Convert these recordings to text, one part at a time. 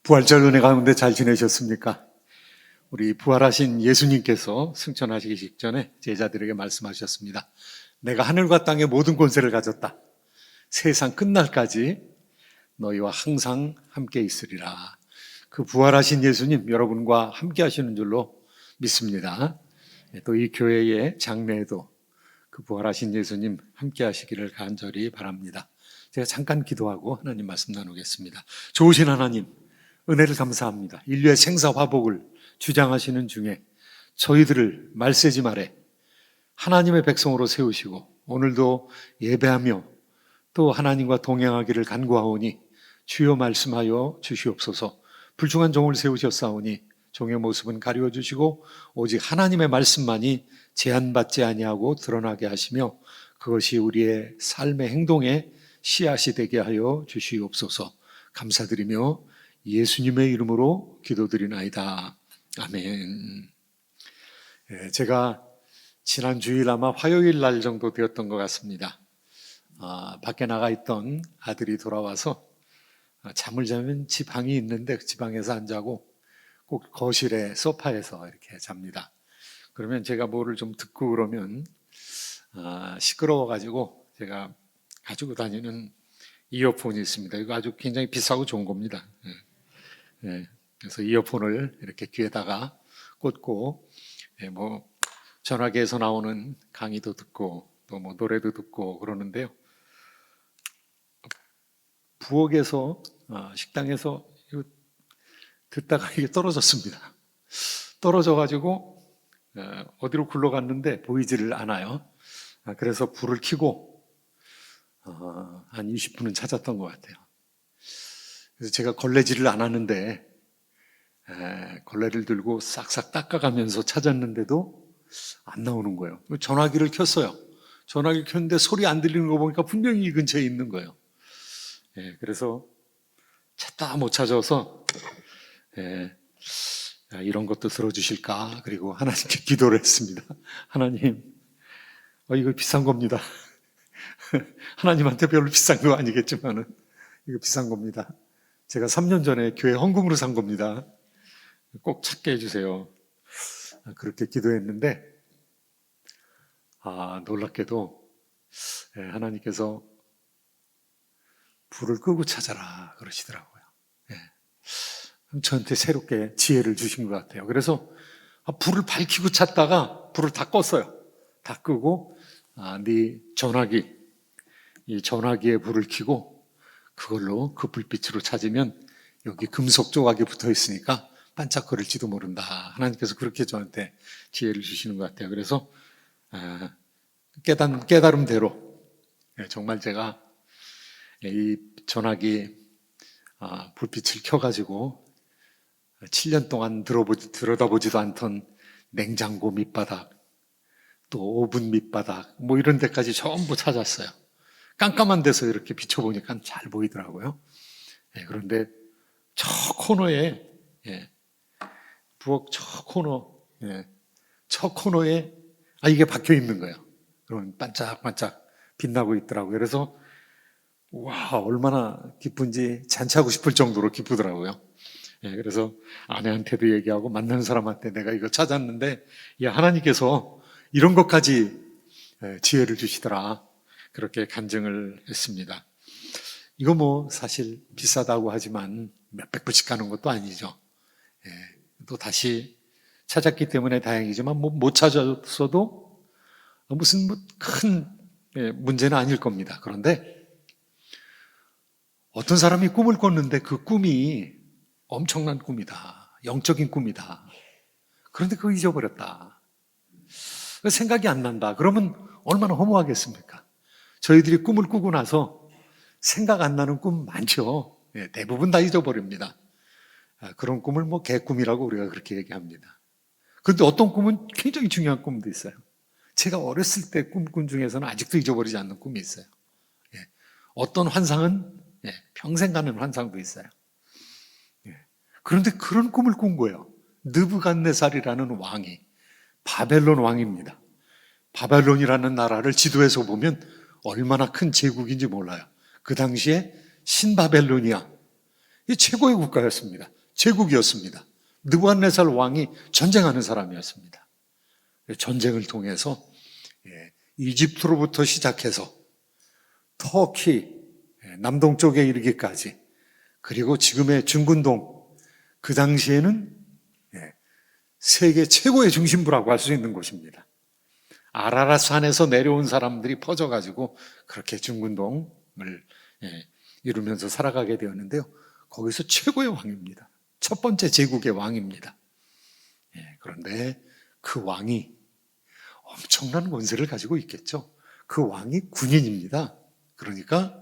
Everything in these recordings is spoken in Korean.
부활절 은혜 가운데 잘 지내셨습니까? 우리 부활하신 예수님께서 승천하시기 직전에 제자들에게 말씀하셨습니다. 내가 하늘과 땅의 모든 권세를 가졌다. 세상 끝날까지 너희와 항상 함께 있으리라. 그 부활하신 예수님 여러분과 함께 하시는 줄로 믿습니다. 또 이 교회의 장래에도 그 부활하신 예수님 함께 하시기를 간절히 바랍니다. 제가 잠깐 기도하고 하나님 말씀 나누겠습니다. 좋으신 하나님, 은혜를 감사합니다. 인류의 생사 화복을 주장하시는 중에 저희들을 말세지 말에 하나님의 백성으로 세우시고 오늘도 예배하며 또 하나님과 동행하기를 간구하오니 주여 말씀하여 주시옵소서. 불중한 종을 세우셨사오니 종의 모습은 가리워 주시고 오직 하나님의 말씀만이 제한받지 아니하고 드러나게 하시며 그것이 우리의 삶의 행동에 씨앗이 되게 하여 주시옵소서. 감사드리며 예수님의 이름으로 기도드리나이다. 아멘. 제가 지난 주일 아마 화요일 날 정도 되었던 것 같습니다. 밖에 나가 있던 아들이 돌아와서 잠을 자면 지방이 있는데 그 지방에서 안 자고 꼭 거실에 소파에서 이렇게 잡니다. 그러면 제가 뭐를 좀 듣고 그러면 시끄러워가지고 제가 가지고 다니는 이어폰이 있습니다. 이거 아주 굉장히 비싸고 좋은 겁니다. 그래서 이어폰을 이렇게 귀에다가 꽂고 뭐 전화기에서 나오는 강의도 듣고 또 뭐 노래도 듣고 그러는데요. 부엌에서 식당에서 이거 듣다가 이게 떨어졌습니다. 떨어져가지고 어디로 굴러갔는데 보이지를 않아요. 그래서 불을 켜고 한 20분은 찾았던 것 같아요. 그래서 제가 걸레질을 안 하는데 걸레를 들고 싹싹 닦아가면서 찾았는데도 안 나오는 거예요. 전화기를 켰어요. 전화기를 켰는데 소리 안 들리는 거 보니까 분명히 이 근처에 있는 거예요. 그래서 찾다 못 찾아서 이런 것도 들어주실까? 그리고 하나님께 기도를 했습니다. 하나님, 이거 비싼 겁니다. 하나님한테 별로 비싼 거 아니겠지만은 이거 비싼 겁니다. 제가 3년 전에 교회 헌금으로 산 겁니다. 꼭 찾게 해주세요. 그렇게 기도했는데 놀랍게도 하나님께서 불을 끄고 찾아라 그러시더라고요. 저한테 새롭게 지혜를 주신 것 같아요. 그래서 불을 밝히고 찾다가 불을 다 껐어요. 다 끄고 네 전화기, 이 전화기에 불을 켜고 그걸로 그 불빛으로 찾으면 여기 금속 조각이 붙어 있으니까 반짝거릴지도 모른다. 하나님께서 그렇게 저한테 지혜를 주시는 것 같아요. 그래서 깨달음대로 정말 제가 이 전화기 불빛을 켜가지고 7년 동안 들여다보지도 않던 냉장고 밑바닥, 또 오븐 밑바닥, 뭐 이런 데까지 전부 찾았어요. 깜깜한 데서 이렇게 비춰보니까 잘 보이더라고요. 그런데 저 코너에, 부엌 저 코너에 이게 박혀 있는 거예요. 그러면 반짝반짝 빛나고 있더라고요. 그래서 와, 얼마나 기쁜지 잔치하고 싶을 정도로 기쁘더라고요. 그래서 아내한테도 얘기하고 만나는 사람한테 내가 이거 찾았는데 하나님께서 이런 것까지 지혜를 주시더라. 그렇게 간증을 했습니다. 이거 뭐 사실 비싸다고 하지만 몇백 불씩 가는 것도 아니죠. 또 다시 찾았기 때문에 다행이지만 못 찾았어도 무슨 큰 문제는 아닐 겁니다. 그런데 어떤 사람이 꿈을 꿨는데 그 꿈이 엄청난 꿈이다. 영적인 꿈이다. 그런데 그거 잊어버렸다. 생각이 안 난다. 그러면 얼마나 허무하겠습니까? 저희들이 꿈을 꾸고 나서 생각 안 나는 꿈 많죠. 대부분 다 잊어버립니다. 그런 꿈을 개꿈이라고 우리가 그렇게 얘기합니다. 그런데 어떤 꿈은 굉장히 중요한 꿈도 있어요. 제가 어렸을 때 꿈꾼 중에서는 아직도 잊어버리지 않는 꿈이 있어요. 어떤 환상은 평생 가는 환상도 있어요. 그런데 그런 꿈을 꾼 거예요. 느부갓네살이라는 왕이 바벨론 왕입니다. 바벨론이라는 나라를 지도에서 보면 얼마나 큰 제국인지 몰라요. 그 당시에 신바벨로니아, 이 최고의 국가였습니다. 제국이었습니다. 느부갓네살 왕이 전쟁하는 사람이었습니다. 전쟁을 통해서 이집트로부터 시작해서 터키 남동쪽에 이르기까지, 그리고 지금의 중근동, 그 당시에는 세계 최고의 중심부라고 할 수 있는 곳입니다. 아라랏 산에서 내려온 사람들이 퍼져가지고 그렇게 중근동을 이루면서 살아가게 되었는데요. 거기서 최고의 왕입니다. 첫 번째 제국의 왕입니다. 그런데 그 왕이 엄청난 권세를 가지고 있겠죠. 그 왕이 군인입니다. 그러니까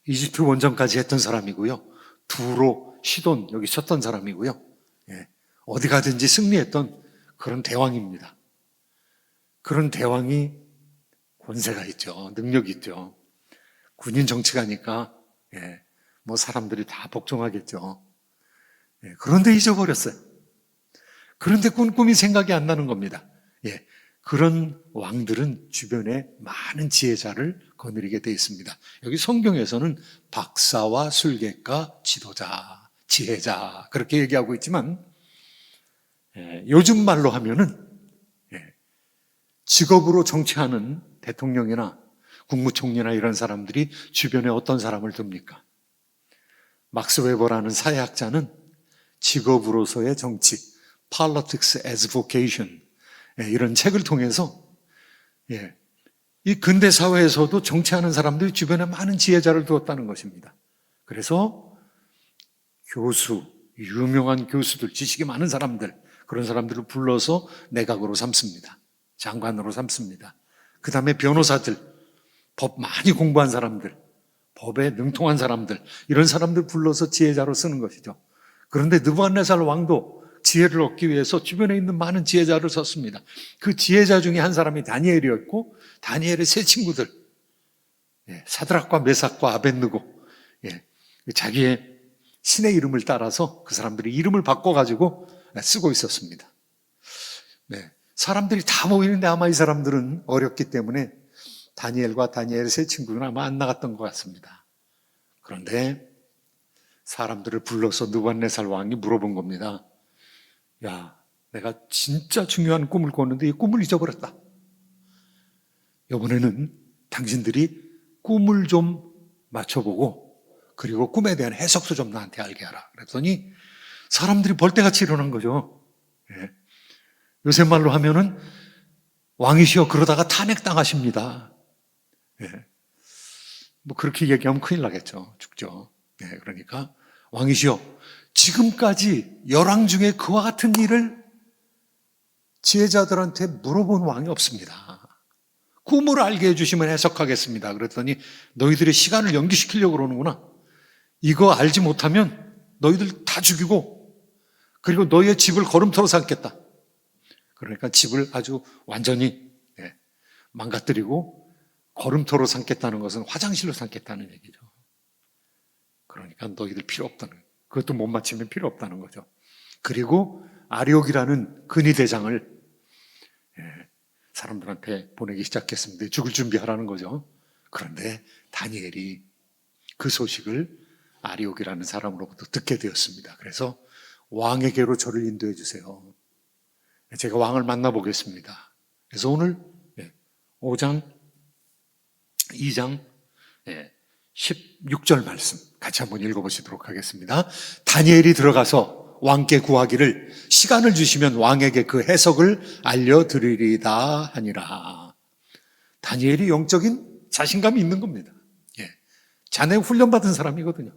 이집트 원정까지 했던 사람이고요. 두로, 시돈 여기 쳤던 사람이고요. 어디 가든지 승리했던 그런 대왕입니다. 그런 대왕이 권세가 있죠. 능력이 있죠. 군인 정치가니까 뭐 사람들이 다 복종하겠죠. 그런데 잊어버렸어요. 그런데 꾼 꿈이 생각이 안 나는 겁니다. 그런 왕들은 주변에 많은 지혜자를 거느리게 되어 있습니다. 여기 성경에서는 박사와 술객가, 지도자, 지혜자 그렇게 얘기하고 있지만 요즘 말로 하면은 직업으로 정치하는 대통령이나 국무총리나 이런 사람들이 주변에 어떤 사람을 둡니까? 막스 웨버라는 사회학자는 직업으로서의 정치, Politics as Vocation 이런 책을 통해서 이 근대 사회에서도 정치하는 사람들이 주변에 많은 지혜자를 두었다는 것입니다. 그래서 교수, 유명한 교수들, 지식이 많은 사람들, 그런 사람들을 불러서 내각으로 삼습니다. 장관으로 삼습니다. 그 다음에 변호사들, 법 많이 공부한 사람들, 법에 능통한 사람들, 이런 사람들 불러서 지혜자로 쓰는 것이죠. 그런데 느부갓네살 왕도 지혜를 얻기 위해서 주변에 있는 많은 지혜자를 썼습니다. 그 지혜자 중에 한 사람이 다니엘이었고, 다니엘의 세 친구들, 사드락과 메삭과 아벳느고, 자기의 신의 이름을 따라서 그 사람들이 이름을 바꿔가지고 쓰고 있었습니다. 사람들이 다 모이는데 아마 이 사람들은 어렵기 때문에 다니엘과 다니엘의 세 친구는 아마 안 나갔던 것 같습니다. 그런데 사람들을 불러서 느부갓네살 왕이 물어본 겁니다. 야, 내가 진짜 중요한 꿈을 꿨는데 이 꿈을 잊어버렸다. 이번에는 당신들이 꿈을 좀 맞춰보고 그리고 꿈에 대한 해석도 좀 나한테 알게 하라. 그랬더니 사람들이 벌떼같이 일어난 거죠. 요새 말로 하면은 왕이시여 그러다가 탄핵당하십니다. 뭐 그렇게 얘기하면 큰일 나겠죠. 죽죠. 그러니까 왕이시여 지금까지 열왕 중에 그와 같은 일을 지혜자들한테 물어본 왕이 없습니다. 꿈을 알게 해주시면 해석하겠습니다. 그랬더니 너희들의 시간을 연기시키려고 그러는구나. 이거 알지 못하면 너희들 다 죽이고 그리고 너희의 집을 걸음터로 삼겠다. 그러니까 집을 아주 완전히 망가뜨리고 걸음터로 삼겠다는 것은 화장실로 삼겠다는 얘기죠. 그러니까 너희들 필요 없다는 거예요. 그것도 못 맞추면 필요 없다는 거죠. 그리고 아리옥이라는 근위대장을 사람들한테 보내기 시작했습니다. 죽을 준비하라는 거죠. 그런데 다니엘이 그 소식을 아리옥이라는 사람으로부터 듣게 되었습니다. 그래서 왕에게로 저를 인도해 주세요. 제가 왕을 만나보겠습니다. 그래서 오늘 5장, 2장, 16절 말씀 같이 한번 읽어보시도록 하겠습니다. 다니엘이 들어가서 왕께 구하기를 시간을 주시면 왕에게 그 해석을 알려드리리다 하니라. 다니엘이 영적인 자신감이 있는 겁니다. 자네 훈련받은 사람이거든요.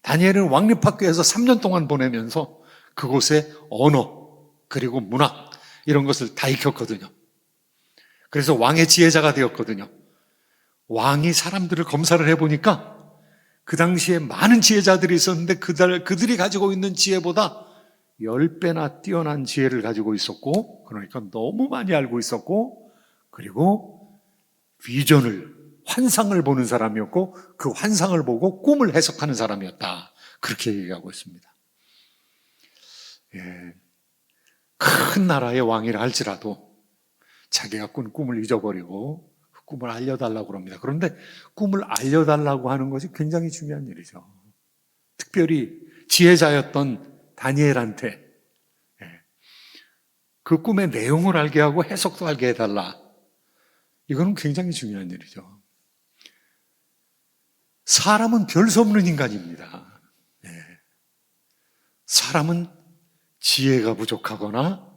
다니엘은 왕립학교에서 3년 동안 보내면서 그곳의 언어 그리고 문학 이런 것을 다 익혔거든요. 그래서 왕의 지혜자가 되었거든요. 왕이 사람들을 검사를 해보니까 그 당시에 많은 지혜자들이 있었는데 그들이 가지고 있는 지혜보다 10배나 뛰어난 지혜를 가지고 있었고, 그러니까 너무 많이 알고 있었고, 그리고 비전을, 환상을 보는 사람이었고 그 환상을 보고 꿈을 해석하는 사람이었다. 그렇게 얘기하고 있습니다. 큰 나라의 왕이라 할지라도 자기가 꾼 꿈을 잊어버리고 그 꿈을 알려달라고 합니다. 그런데 꿈을 알려달라고 하는 것이 굉장히 중요한 일이죠. 특별히 지혜자였던 다니엘한테 그 꿈의 내용을 알게 하고 해석도 알게 해달라. 이거는 굉장히 중요한 일이죠. 사람은 별 수 없는 인간입니다. 사람은 지혜가 부족하거나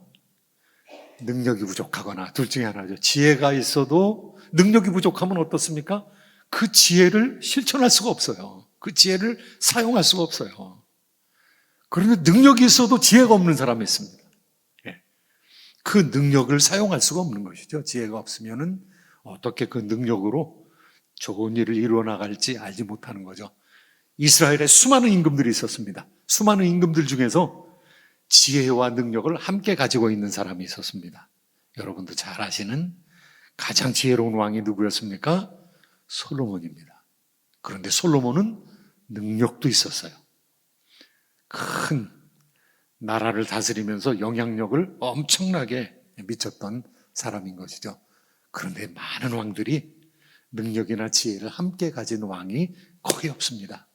능력이 부족하거나 둘 중에 하나죠. 지혜가 있어도 능력이 부족하면 어떻습니까? 그 지혜를 실천할 수가 없어요. 그 지혜를 사용할 수가 없어요. 그런데 능력이 있어도 지혜가 없는 사람이 있습니다. 그 능력을 사용할 수가 없는 것이죠. 지혜가 없으면은 어떻게 그 능력으로 좋은 일을 이루어 나갈지 알지 못하는 거죠. 이스라엘에 수많은 임금들이 있었습니다. 수많은 임금들 중에서 지혜와 능력을 함께 가지고 있는 사람이 있었습니다. 여러분도 잘 아시는 가장 지혜로운 왕이 누구였습니까? 솔로몬입니다. 그런데 솔로몬은 능력도 있었어요. 큰 나라를 다스리면서 영향력을 엄청나게 미쳤던 사람인 것이죠. 그런데 많은 왕들이 능력이나 지혜를 함께 가진 왕이 거의 없습니다.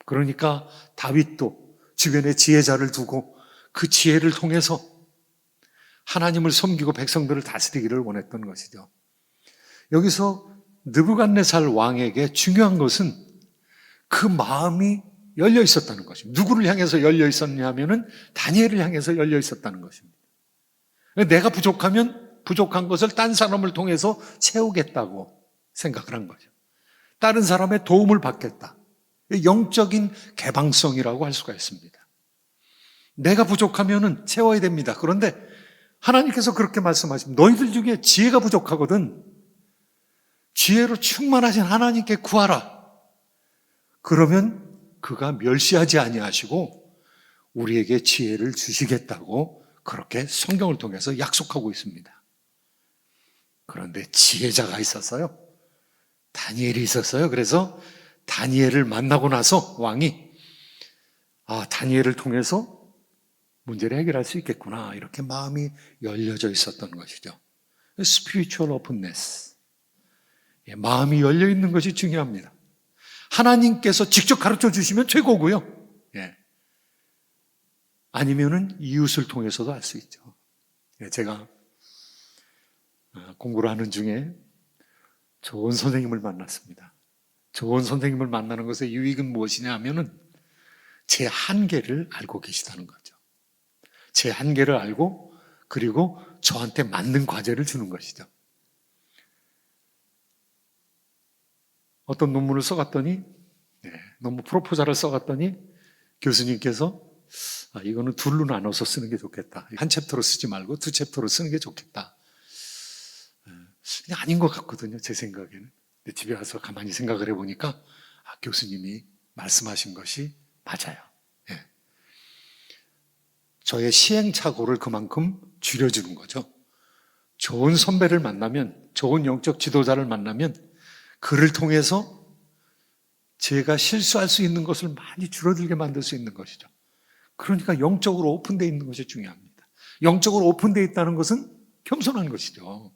그러니까 다윗도 주변에 지혜자를 두고 그 지혜를 통해서 하나님을 섬기고 백성들을 다스리기를 원했던 것이죠. 여기서 느부갓네살 왕에게 중요한 것은 그 마음이 열려 있었다는 것입니다. 누구를 향해서 열려 있었냐 하면은 다니엘을 향해서 열려 있었다는 것입니다. 내가 부족하면 부족한 것을 딴 사람을 통해서 채우겠다고 생각을 한 거죠. 다른 사람의 도움을 받겠다. 영적인 개방성이라고 할 수가 있습니다. 내가 부족하면은 채워야 됩니다. 그런데 하나님께서 그렇게 말씀하십니다. 너희들 중에 지혜가 부족하거든. 지혜로 충만하신 하나님께 구하라. 그러면 그가 멸시하지 아니하시고 우리에게 지혜를 주시겠다고 그렇게 성경을 통해서 약속하고 있습니다. 그런데 지혜자가 있었어요. 다니엘이 있었어요. 그래서 다니엘을 만나고 나서 왕이 다니엘을 통해서 문제를 해결할 수 있겠구나 이렇게 마음이 열려져 있었던 것이죠. Spiritual openness. 마음이 열려 있는 것이 중요합니다. 하나님께서 직접 가르쳐 주시면 최고고요. 아니면은 이웃을 통해서도 알 수 있죠. 제가 공부를 하는 중에 좋은 선생님을 만났습니다. 좋은 선생님을 만나는 것의 유익은 무엇이냐 하면은 제 한계를 알고 계시다는 거죠. 제 한계를 알고 그리고 저한테 맞는 과제를 주는 것이죠. 어떤 논문을 써갔더니 논문 프로포잘을 써갔더니 교수님께서 이거는 둘로 나눠서 쓰는 게 좋겠다. 한 챕터로 쓰지 말고 두 챕터로 쓰는 게 좋겠다. 그냥 아닌 것 같거든요. 제 생각에는. 근데 집에 와서 가만히 생각을 해보니까 교수님이 말씀하신 것이 맞아요. 저의 시행착오를 그만큼 줄여주는 거죠. 좋은 선배를 만나면, 좋은 영적 지도자를 만나면 그를 통해서 제가 실수할 수 있는 것을 많이 줄어들게 만들 수 있는 것이죠. 그러니까 영적으로 오픈되어 있는 것이 중요합니다. 영적으로 오픈되어 있다는 것은 겸손한 것이죠.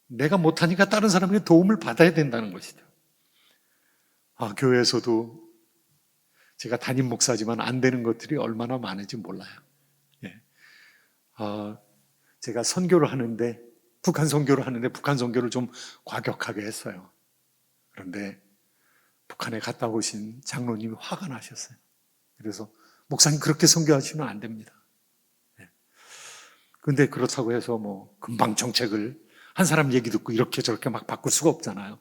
내가 못하니까 다른 사람에게 도움을 받아야 된다는 것이죠. 교회에서도 제가 담임 목사지만 안 되는 것들이 얼마나 많은지 몰라요. 제가 선교를 하는데, 북한 선교를 좀 과격하게 했어요. 그런데 북한에 갔다 오신 장로님이 화가 나셨어요. 그래서 목사님 그렇게 선교하시면 안 됩니다. 그런데 그렇다고 해서 금방 정책을 한 사람 얘기 듣고 이렇게 저렇게 막 바꿀 수가 없잖아요.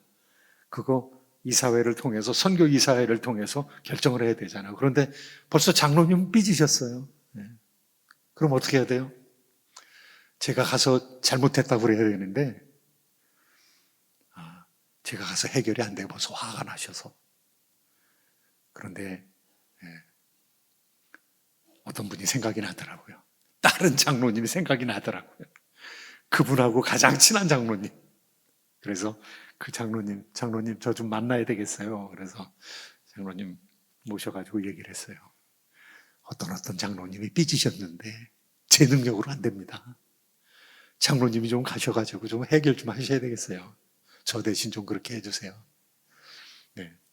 그거 이사회를 통해서, 선교 이사회를 통해서 결정을 해야 되잖아요. 그런데 벌써 장로님 삐지셨어요. 그럼 어떻게 해야 돼요? 제가 가서 잘못했다고 그래야 되는데, 제가 가서 해결이 안 되고 벌써 화가 나셔서. 그런데, 어떤 분이 생각이 나더라고요. 다른 장로님이 생각이 나더라고요. 그분하고 가장 친한 장로님. 그래서 그 장로님 저 좀 만나야 되겠어요. 그래서 장로님 모셔가지고 얘기를 했어요. 어떤 장로님이 삐지셨는데 제 능력으로 안 됩니다. 장로님이 좀 가셔가지고 좀 해결 좀 하셔야 되겠어요. 저 대신 좀 그렇게 해주세요.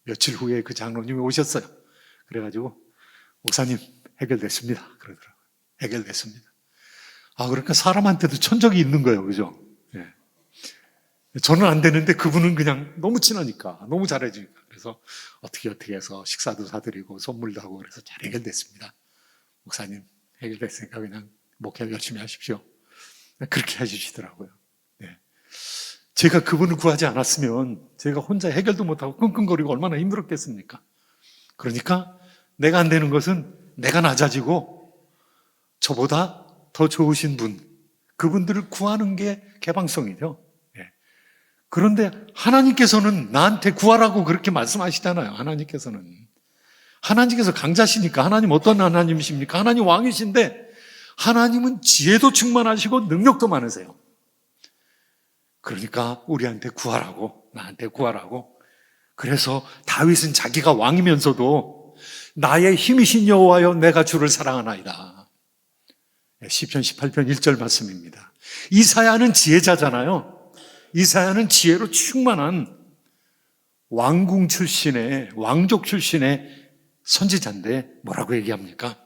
며칠 후에 그 장로님이 오셨어요. 그래가지고 목사님 해결됐습니다. 그러더라고요. 해결됐습니다. 그러니까 사람한테도 천적이 있는 거예요. 그죠? 예. 저는 안 되는데 그분은 그냥 너무 친하니까, 너무 잘해주니까. 그래서 어떻게 해서 식사도 사드리고 선물도 하고 그래서 잘 해결됐습니다. 목사님 해결됐으니까 그냥 목회 열심히 하십시오. 그렇게 해주시더라고요. 네. 제가 그분을 구하지 않았으면 제가 혼자 해결도 못하고 끙끙거리고 얼마나 힘들었겠습니까? 그러니까 내가 안 되는 것은 내가 낮아지고 저보다 더 좋으신 분, 그분들을 구하는 게 개방성이죠. 예. 그런데 하나님께서는 나한테 구하라고 그렇게 말씀하시잖아요. 하나님께서 강자시니까. 하나님 어떤 하나님이십니까? 하나님 왕이신데 하나님은 지혜도 충만하시고 능력도 많으세요. 그러니까 우리한테 구하라고, 나한테 구하라고. 그래서 다윗은 자기가 왕이면서도 나의 힘이신 여호와여 내가 주를 사랑하나이다. 시편 18편 1절 말씀입니다. 이사야는 지혜자잖아요. 이사야는 지혜로 충만한 왕궁 출신의, 왕족 출신의 선지자인데 뭐라고 얘기합니까?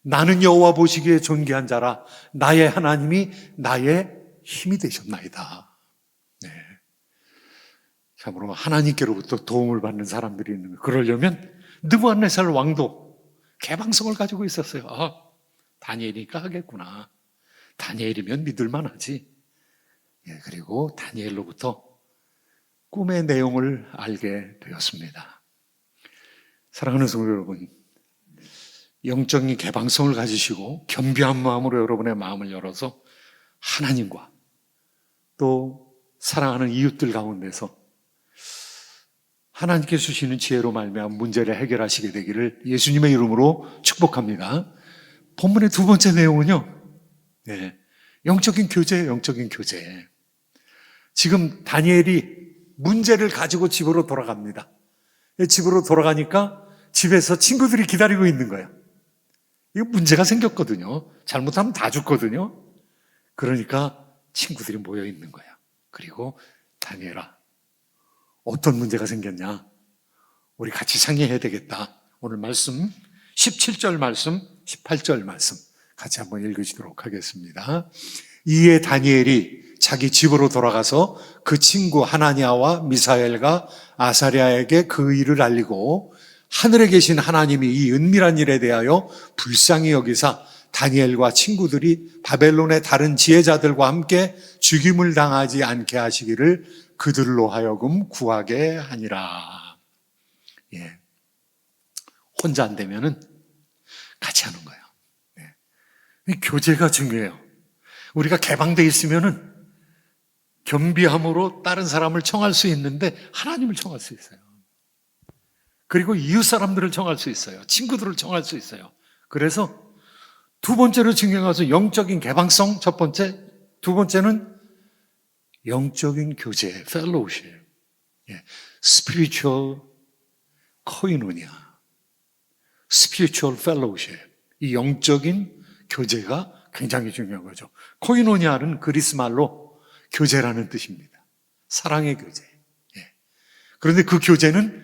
나는 여호와 보시기에 존귀한 자라 나의 하나님이 나의 힘이 되셨나이다. 네. 참으로 하나님께로부터 도움을 받는 사람들이 있는 거예요. 그러려면 느부갓네살 왕도 개방성을 가지고 있었어요. 다니엘이니까 하겠구나. 다니엘이면 믿을만 하지. 예, 그리고 다니엘로부터 꿈의 내용을 알게 되었습니다. 사랑하는 성도 여러분, 영적인 개방성을 가지시고 겸비한 마음으로 여러분의 마음을 열어서 하나님과 또 사랑하는 이웃들 가운데서 하나님께 주시는 지혜로 말미암아 문제를 해결하시게 되기를 예수님의 이름으로 축복합니다. 본문의 두 번째 내용은요, 네, 영적인 교제예요. 영적인 교제. 지금 다니엘이 문제를 가지고 집으로 돌아갑니다. 집으로 돌아가니까 집에서 친구들이 기다리고 있는 거예요. 이거 문제가 생겼거든요. 잘못하면 다 죽거든요. 그러니까 친구들이 모여 있는 거예요. 그리고 다니엘아, 어떤 문제가 생겼냐? 우리 같이 상의해야 되겠다. 오늘 말씀 17절 말씀, 18절 말씀 같이 한번 읽으시도록 하겠습니다. 이에 다니엘이 자기 집으로 돌아가서 그 친구 하나니아와 미사엘과 아사랴에게 그 일을 알리고 하늘에 계신 하나님이 이 은밀한 일에 대하여 불쌍히 여기사 다니엘과 친구들이 바벨론의 다른 지혜자들과 함께 죽임을 당하지 않게 하시기를 그들로 하여금 구하게 하니라. 예. 혼자 안 되면은 같이 하는 거예요. 예. 교제가 중요해요. 우리가 개방되어 있으면은 겸비함으로 다른 사람을 청할 수 있는데 하나님을 청할 수 있어요. 그리고 이웃 사람들을 청할 수 있어요. 친구들을 청할 수 있어요. 그래서 두 번째로 중요한 것은 영적인 개방성, 첫 번째. 두 번째는 영적인 교제, fellowship. 예. spiritual koinonia, spiritual fellowship. 이 영적인 교제가 굉장히 중요한 거죠. 코이노니아는 그리스 말로 교제라는 뜻입니다. 사랑의 교제. 예. 그런데 그 교제는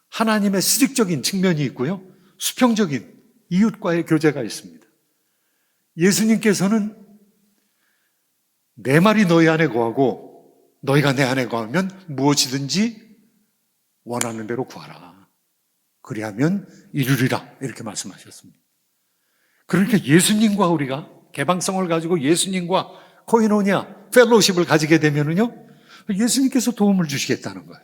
하나님의 수직적인 측면이 있고요. 수평적인 이웃과의 교제가 있습니다. 예수님께서는 내 말이 너희 안에 거하고 너희가 내 안에 거하면 무엇이든지 원하는 대로 구하라. 그리하면 이루리라. 이렇게 말씀하셨습니다. 그러니까 예수님과 우리가 개방성을 가지고 예수님과 코이노니아, 펠로우십을 가지게 되면은요, 예수님께서 도움을 주시겠다는 거예요.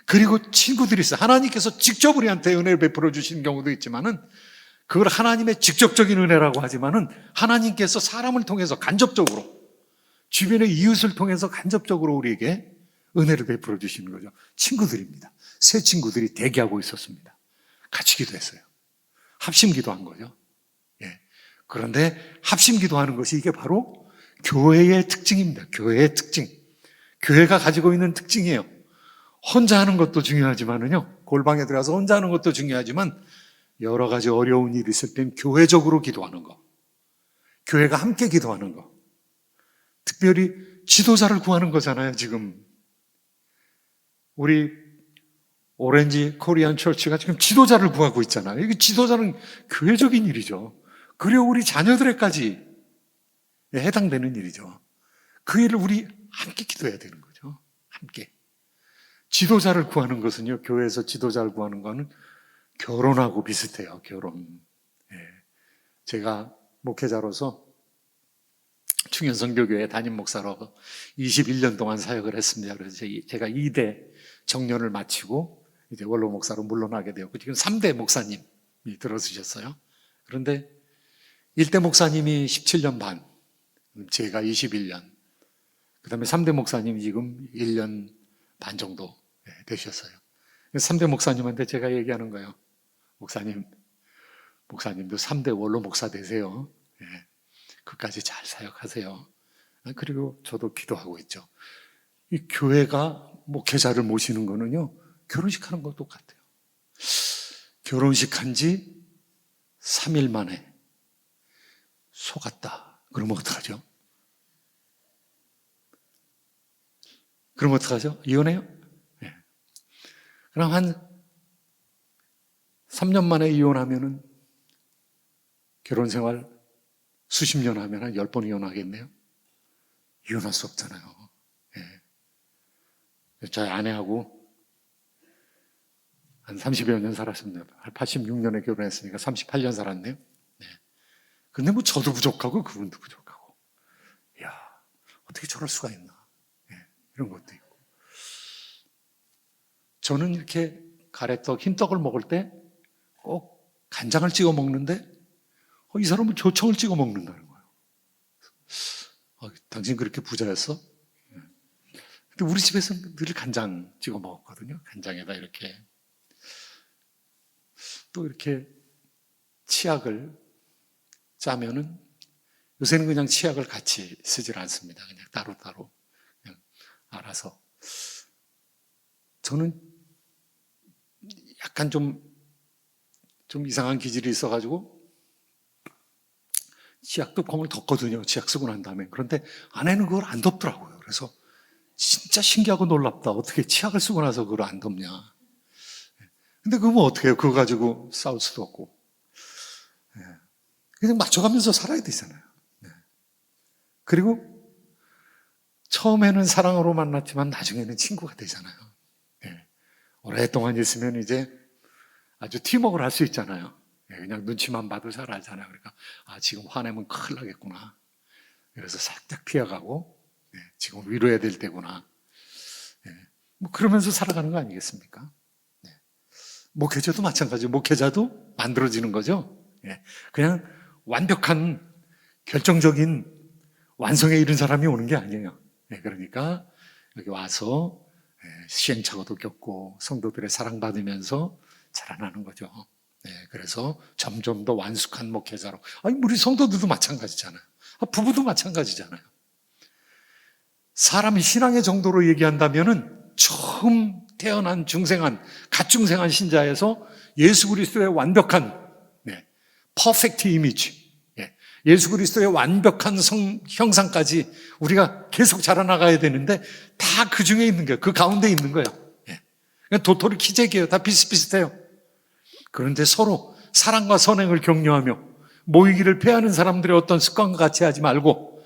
그리고 친구들이 있어요. 하나님께서 직접 우리한테 은혜를 베풀어 주시는 경우도 있지만은 그걸 하나님의 직접적인 은혜라고 하지만은 하나님께서 사람을 통해서 간접적으로 주변의 이웃을 통해서 간접적으로 우리에게 은혜를 베풀어 주시는 거죠. 친구들입니다. 새 친구들이 대기하고 있었습니다. 같이 기도했어요. 합심 기도한 거죠. 예. 그런데 합심 기도하는 것이 이게 바로 교회의 특징입니다. 교회의 특징. 교회가 가지고 있는 특징이에요. 혼자 하는 것도 중요하지만은요, 골방에 들어가서 혼자 하는 것도 중요하지만 여러 가지 어려운 일이 있을 땐 교회적으로 기도하는 거, 교회가 함께 기도하는 거, 특별히 지도자를 구하는 거잖아요. 지금 우리 오렌지 코리안 철치가 지금 지도자를 구하고 있잖아요. 이게 지도자는 교회적인 일이죠. 그리고 우리 자녀들에까지 해당되는 일이죠. 그 일을 우리 함께 기도해야 되는 거죠. 함께. 지도자를 구하는 것은요, 교회에서 지도자를 구하는 거는 결혼하고 비슷해요. 결혼. 제가 목회자로서 충현선교교회 담임 목사로 21년 동안 사역을 했습니다. 그래서 제가 2대 정년을 마치고 이제 원로 목사로 물러나게 되었고, 지금 3대 목사님이 들어서셨어요. 그런데 1대 목사님이 17년 반, 제가 21년, 그 다음에 3대 목사님이 지금 1년 반 정도 되셨어요. 3대 목사님한테 제가 얘기하는 거예요. 목사님도 3대 원로 목사 되세요. 끝까지 잘 사역하세요. 그리고 저도 기도하고 있죠. 이 교회가 목회자를 모시는 거는요, 결혼식 하는 거 똑같아요. 결혼식 한 지 3일 만에 속았다. 그러면 어떡하죠? 그럼 어떡하죠? 이혼해요? 네. 그럼 한 3년 만에 이혼하면은 결혼 생활 수십 년 하면 한 10번 이혼하겠네요? 이혼할 수 없잖아요. 네. 저희 아내하고 한 30여 년 살았습니다. 한 86년에 결혼했으니까 38년 살았네요. 네. 근데 뭐 저도 부족하고 그분도 부족하고. 이야, 어떻게 저럴 수가 있나. 네. 이런 것도 있고. 저는 이렇게 가래떡, 흰떡을 먹을 때 꼭 간장을 찍어 먹는데 이 사람은 조청을 찍어 먹는다는 거예요. 당신 그렇게 부자였어? 근데 우리 집에서는 늘 간장 찍어 먹었거든요. 간장에다 이렇게. 또 이렇게 치약을 짜면은 요새는 그냥 치약을 같이 쓰질 않습니다. 그냥 따로따로 그냥 알아서. 저는 약간 좀 이상한 기질이 있어가지고 치약 뚜껑을 덮거든요. 치약 쓰고 난 다음에. 그런데 아내는 그걸 안 덮더라고요. 그래서 진짜 신기하고 놀랍다. 어떻게 치약을 쓰고 나서 그걸 안 덮냐. 근데 그러면 어떻게 해요? 그거 가지고 싸울 수도 없고. 그냥 맞춰가면서 살아야 되잖아요. 그리고 처음에는 사랑으로 만났지만 나중에는 친구가 되잖아요. 오랫동안 있으면 이제 아주 팀워크를 할 수 있잖아요. 그냥 눈치만 봐도 잘 알잖아요. 그러니까 지금 화내면 큰일 나겠구나. 그래서 살짝 피해가고 지금 위로해야 될 때구나. 뭐 그러면서 살아가는 거 아니겠습니까? 목회자도 마찬가지예요. 목회자도 만들어지는 거죠. 그냥 완벽한 결정적인 완성에 이른 사람이 오는 게 아니에요. 그러니까 여기 와서 시행착오도 겪고 성도들의 사랑받으면서 자라나는 거죠. 그래서 점점 더 완숙한 목회자로. 우리 성도들도 마찬가지잖아요. 부부도 마찬가지잖아요. 사람이 신앙의 정도로 얘기한다면은 처음 태어난 중생한, 갓중생한 신자에서 예수 그리스도의 완벽한, 퍼펙트 이미지, 예수 그리스도의 완벽한 형상까지 우리가 계속 자라나가야 되는데 다 그 중에 있는 거예요. 그 가운데 있는 거예요. 도토리 키재기예요. 다 비슷비슷해요. 그런데 서로 사랑과 선행을 격려하며 모이기를 패하는 사람들의 어떤 습관과 같이 하지 말고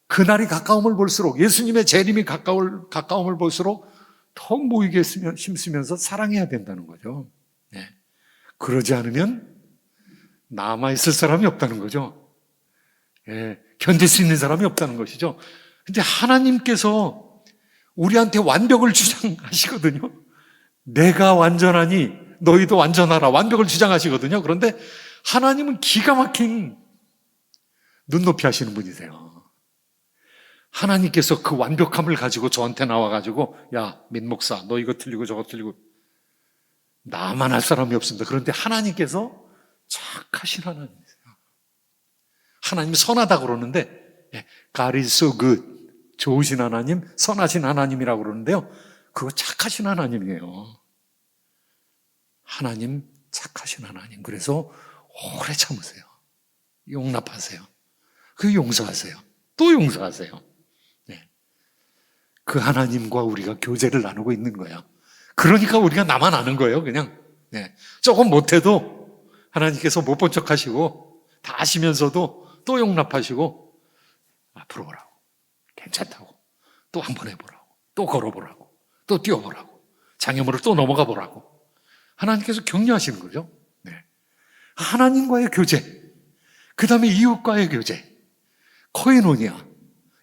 그날이 가까움을 볼수록 예수님의 재림이 가까움을 볼수록 더욱 모이게 힘쓰면서 사랑해야 된다는 거죠. 그러지 않으면 남아있을 사람이 없다는 거죠. 견딜 수 있는 사람이 없다는 것이죠. 근데 하나님께서 우리한테 완벽을 주장하시거든요. 내가 완전하니 너희도 완전하라. 완벽을 주장하시거든요. 그런데 하나님은 기가 막힌 눈높이 하시는 분이세요. 하나님께서 그 완벽함을 가지고 저한테 나와가지고 야, 민 목사, 너 이거 틀리고 저거 틀리고 나만 할 사람이 없습니다. 그런데 하나님께서 착하신 하나님이세요. 하나님 선하다 그러는데 God is so good. 좋으신 하나님, 선하신 하나님이라고 그러는데요. 그거 착하신 하나님이에요. 하나님 착하신 하나님. 그래서 오래 참으세요. 용납하세요. 그 용서하세요. 또 용서하세요. 그 하나님과 우리가 교제를 나누고 있는 거예요. 그러니까 우리가 나만 아는 거예요, 그냥. 네. 조금 못해도 하나님께서 못 본 척 하시고, 다 아시면서도 또 용납하시고, 앞으로 오라고. 괜찮다고. 또 한번 해보라고. 또 걸어보라고. 또 뛰어보라고. 장애물을 또 넘어가 보라고. 하나님께서 격려하시는 거죠. 네. 하나님과의 교제, 그 다음에 이웃과의 교제, 코이노니아.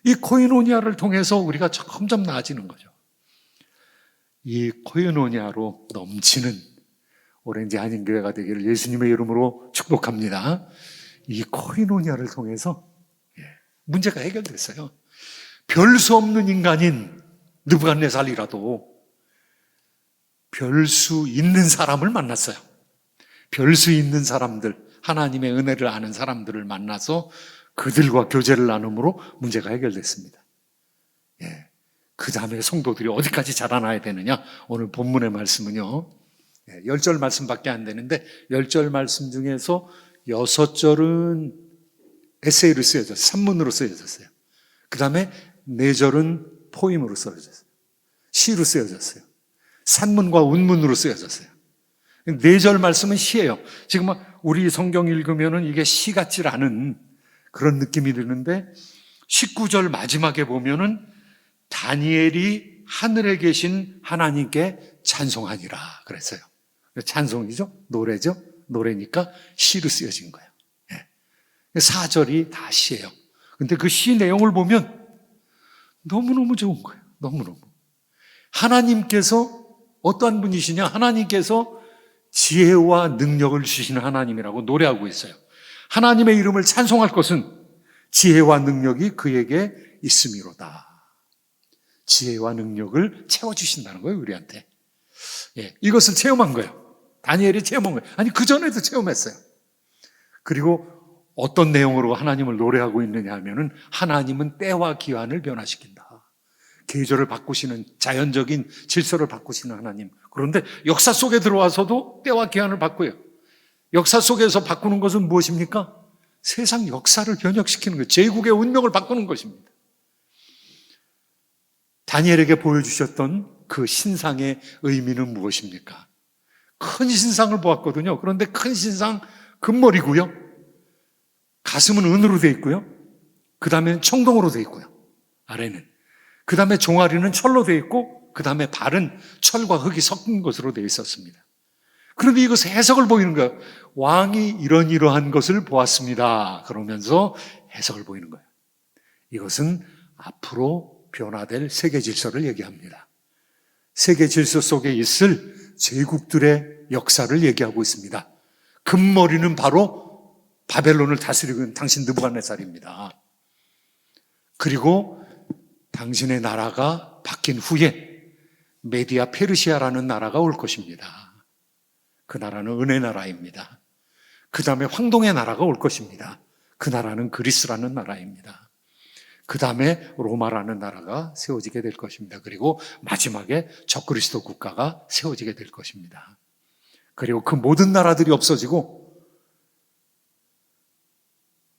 이 코이노니아를 통해서 우리가 점점 나아지는 거죠. 이 코이노니아로 넘치는 오렌지 한인교회가 되기를 예수님의 이름으로 축복합니다. 이 코이노니아를 통해서 문제가 해결됐어요. 별 수 없는 인간인 느부갓네살이라도 별 수 있는 사람을 만났어요. 별 수 있는 사람들, 하나님의 은혜를 아는 사람들을 만나서 그들과 교제를 나눔으로 문제가 해결됐습니다. 예. 그 다음에 성도들이 어디까지 자라나야 되느냐? 오늘 본문의 말씀은요, 10절 말씀밖에 안 되는데 10절 말씀 중에서 6절은 에세이로 쓰여졌어요. 산문으로 쓰여졌어요. 그 다음에 4절은 포임으로 쓰여졌어요. 시로 쓰여졌어요. 산문과 운문으로 쓰여졌어요. 4절 말씀은 시예요. 지금 우리 성경 읽으면은 이게 시 같질 않은 그런 느낌이 드는데 19절 마지막에 보면은 다니엘이 하늘에 계신 하나님께 찬송하니라 그랬어요. 찬송이죠. 노래죠. 노래니까 시로 쓰여진 거예요. 4절이 다 시예요. 근데 그 시 내용을 보면 너무너무 좋은 거예요. 너무너무. 하나님께서 어떠한 분이시냐? 하나님께서 지혜와 능력을 주시는 하나님이라고 노래하고 있어요. 하나님의 이름을 찬송할 것은 지혜와 능력이 그에게 있음이로다. 지혜와 능력을 채워주신다는 거예요, 우리한테. 이것을 체험한 거예요. 다니엘이 체험한 거예요. 아니, 그전에도 체험했어요. 그리고 어떤 내용으로 하나님을 노래하고 있느냐 하면은 하나님은 때와 기한을 변화시킨다. 계절을 바꾸시는 자연적인 질서를 바꾸시는 하나님. 그런데 역사 속에 들어와서도 때와 기한을 바꿔요. 역사 속에서 바꾸는 것은 무엇입니까? 세상 역사를 변혁시키는 거예요. 제국의 운명을 바꾸는 것입니다. 다니엘에게 보여주셨던 그 신상의 의미는 무엇입니까? 큰 신상을 보았거든요. 그런데 큰 신상 금머리고요. 가슴은 은으로 되어 있고요. 그 다음에 청동으로 되어 있고요. 아래는. 그 다음에 종아리는 철로 되어 있고 그 다음에 발은 철과 흙이 섞인 것으로 되어 있었습니다. 그런데 이것을 해석을 보이는 거예요. 왕이 이러한 것을 보았습니다. 그러면서 해석을 보이는 거예요. 이것은 앞으로 변화될 세계 질서를 얘기합니다. 세계 질서 속에 있을 제국들의 역사를 얘기하고 있습니다. 금머리는 바로 바벨론을 다스리고 있는 당신 느부갓네살입니다. 그리고 당신의 나라가 바뀐 후에 메디아 페르시아라는 나라가 올 것입니다. 그 나라는 은혜 나라입니다. 그 다음에 황동의 나라가 올 것입니다. 그 나라는 그리스라는 나라입니다. 그 다음에 로마라는 나라가 세워지게 될 것입니다. 그리고 마지막에 적그리스도 국가가 세워지게 될 것입니다. 그리고 그 모든 나라들이 없어지고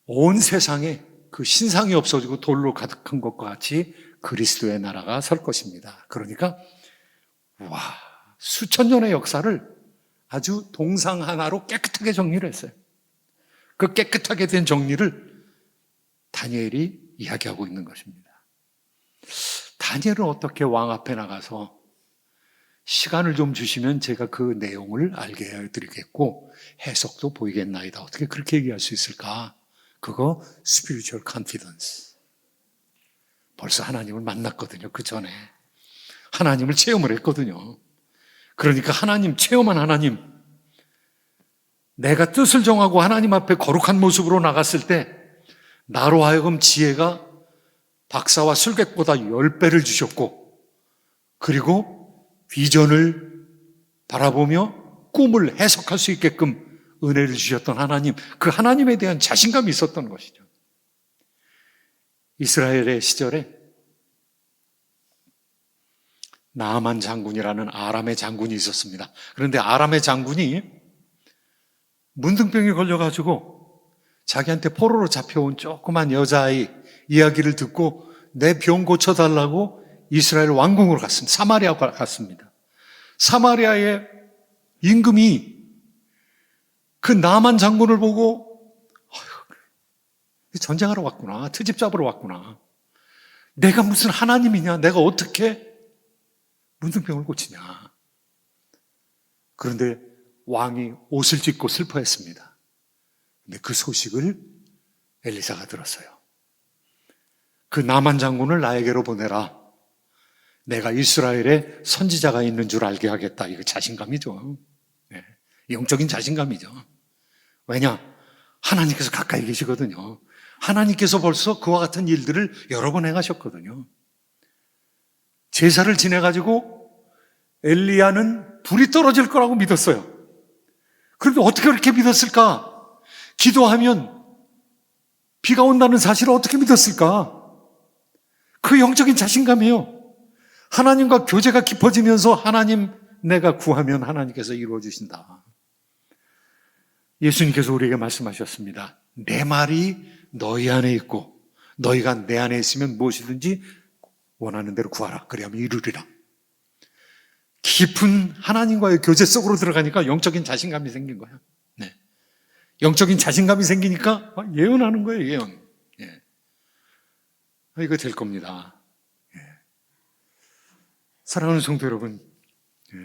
온 세상에 그 신상이 없어지고 돌로 가득한 것과 같이 그리스도의 나라가 설 것입니다. 그러니까 수천 년의 역사를 아주 동상 하나로 깨끗하게 정리를 했어요. 그 깨끗하게 된 정리를 다니엘이 이야기하고 있는 것입니다. 다니엘은 어떻게 왕 앞에 나가서 시간을 좀 주시면 제가 그 내용을 알게 해드리겠고 해석도 보이겠나이다. 어떻게 그렇게 얘기할 수 있을까? 그거 spiritual confidence. 벌써 하나님을 만났거든요. 그 전에 하나님을 체험을 했거든요. 그러니까 하나님, 체험한 하나님, 내가 뜻을 정하고 하나님 앞에 거룩한 모습으로 나갔을 때 나로 하여금 지혜가 박사와 술객보다 10배를 주셨고, 그리고 비전을 바라보며 꿈을 해석할 수 있게끔 은혜를 주셨던 하나님, 그 하나님에 대한 자신감이 있었던 것이죠. 이스라엘의 시절에 나아만 장군이라는 아람의 장군이 있었습니다. 그런데 아람의 장군이 문둥병에 걸려가지고 자기한테 포로로 잡혀온 조그만 여자아이 이야기를 듣고 내 병 고쳐달라고 이스라엘 왕궁으로 갔습니다. 사마리아 갔습니다. 사마리아의 임금이 그 나만 장군을 보고 전쟁하러 왔구나, 트집 잡으러 왔구나, 내가 무슨 하나님이냐, 내가 어떻게 문둥병을 고치냐. 그런데 왕이 옷을 찢고 슬퍼했습니다. 근데 그 소식을 엘리사가 들었어요. 그 나만 장군을 나에게로 보내라. 내가 이스라엘에 선지자가 있는 줄 알게 하겠다. 이거 자신감이죠. 네. 영적인 자신감이죠. 왜냐? 하나님께서 가까이 계시거든요. 하나님께서 벌써 그와 같은 일들을 여러 번 행하셨거든요. 제사를 지내가지고 엘리야는 불이 떨어질 거라고 믿었어요. 그런데 어떻게 그렇게 믿었을까? 기도하면 비가 온다는 사실을 어떻게 믿었을까? 그 영적인 자신감이에요. 하나님과 교제가 깊어지면서 하나님, 내가 구하면 하나님께서 이루어 주신다. 예수님께서 우리에게 말씀하셨습니다. 내 말이 너희 안에 있고 너희가 내 안에 있으면 무엇이든지 원하는 대로 구하라. 그리하면 이루리라. 깊은 하나님과의 교제 속으로 들어가니까 영적인 자신감이 생긴 거예요. 네. 영적인 자신감이 생기니까 예언하는 거예요, 예언. 예. 이거 될 겁니다. 예. 사랑하는 성도 여러분, 예.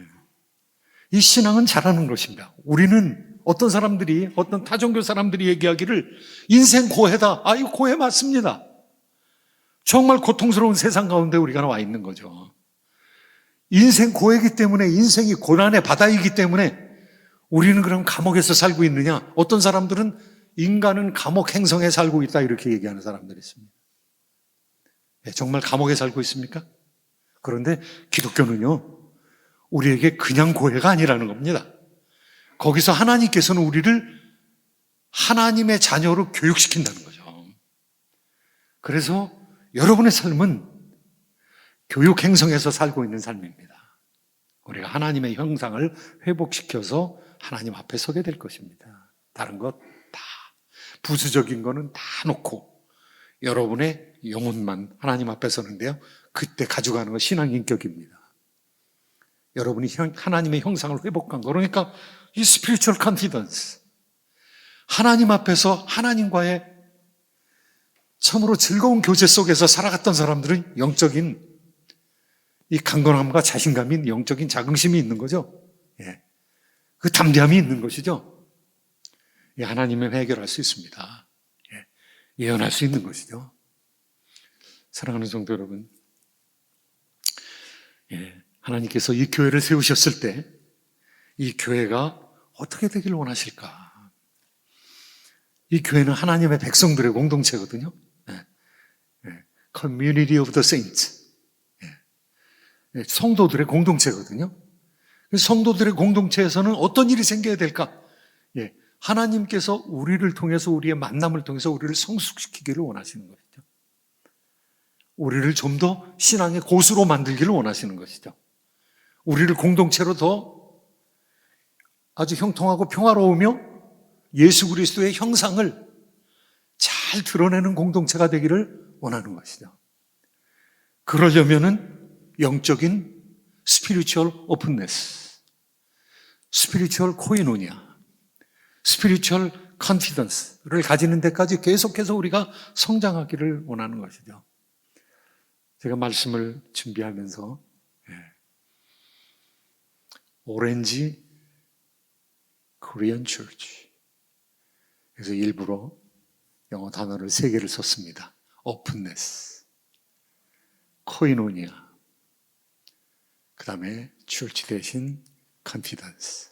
이 신앙은 잘하는 것입니다. 우리는 어떤 사람들이, 어떤 타종교 사람들이 얘기하기를 인생 고해다. 이거 고해 맞습니다. 정말 고통스러운 세상 가운데 우리가 나와 있는 거죠. 인생 고해이기 때문에, 인생이 고난의 바다이기 때문에 우리는 그럼 감옥에서 살고 있느냐? 어떤 사람들은 인간은 감옥 행성에 살고 있다 이렇게 얘기하는 사람들이 있습니다. 정말 감옥에 살고 있습니까? 그런데 기독교는요, 우리에게 그냥 고해가 아니라는 겁니다. 거기서 하나님께서는 우리를 하나님의 자녀로 교육시킨다는 거죠. 그래서 여러분의 삶은 교육 행성에서 살고 있는 삶입니다. 우리가 하나님의 형상을 회복시켜서 하나님 앞에 서게 될 것입니다. 다른 것 다, 부수적인 거는 다 놓고 여러분의 영혼만 하나님 앞에 서는데요, 그때 가져가는 건 신앙인격입니다. 여러분이 하나님의 형상을 회복한 거, 그러니까 이 spiritual confidence, 하나님 앞에서 하나님과의 참으로 즐거운 교제 속에서 살아갔던 사람들은 영적인 이 강건함과 자신감인 영적인 자긍심이 있는 거죠. 예. 그 담대함이 있는 것이죠. 예, 하나님은 해결할 수 있습니다. 예. 예언할 수 있는 것이죠. 사랑하는 성도 여러분, 예. 하나님께서 이 교회를 세우셨을 때 이 교회가 어떻게 되기를 원하실까? 이 교회는 하나님의 백성들의 공동체거든요. 예. 예. Community of the Saints. 성도들의 공동체거든요. 성도들의 공동체에서는 어떤 일이 생겨야 될까? 예, 하나님께서 우리를 통해서, 우리의 만남을 통해서 우리를 성숙시키기를 원하시는 것이죠. 우리를 좀 더 신앙의 고수로 만들기를 원하시는 것이죠. 우리를 공동체로 더 아주 형통하고 평화로우며 예수 그리스도의 형상을 잘 드러내는 공동체가 되기를 원하는 것이죠. 그러려면은 영적인 spiritual openness, spiritual koinonia, spiritual confidence를 가지는 데까지 계속해서 우리가 성장하기를 원하는 것이죠. 제가 말씀을 준비하면서 오렌지 Korean Church, 그래서 일부러 영어 단어를 3개를 썼습니다. openness, koinonia, 그 다음에 church 대신 confidence.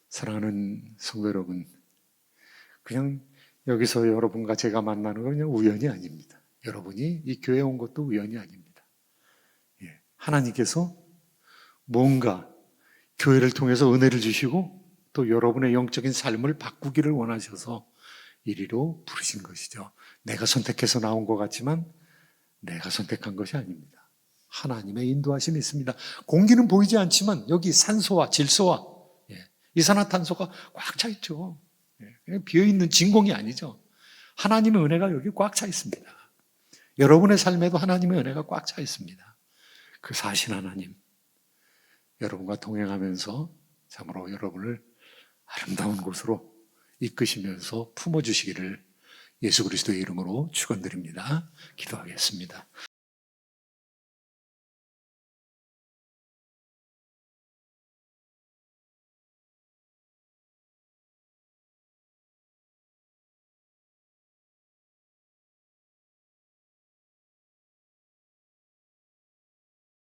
사랑하는 성도 여러분, 그냥 여기서 여러분과 제가 만나는 건 그냥 우연이 아닙니다. 여러분이 이 교회에 온 것도 우연이 아닙니다. 예, 하나님께서 뭔가 교회를 통해서 은혜를 주시고 또 여러분의 영적인 삶을 바꾸기를 원하셔서 이리로 부르신 것이죠. 내가 선택해서 나온 것 같지만 내가 선택한 것이 아닙니다. 하나님의 인도하심이 있습니다. 공기는 보이지 않지만 여기 산소와 질소와 이산화탄소가 꽉 차 있죠. 비어있는 진공이 아니죠. 하나님의 은혜가 여기 꽉 차 있습니다. 여러분의 삶에도 하나님의 은혜가 꽉 차 있습니다. 그 사신 하나님, 여러분과 동행하면서 참으로 여러분을 아름다운 곳으로 이끄시면서 품어주시기를 예수 그리스도의 이름으로 축원드립니다. 기도하겠습니다.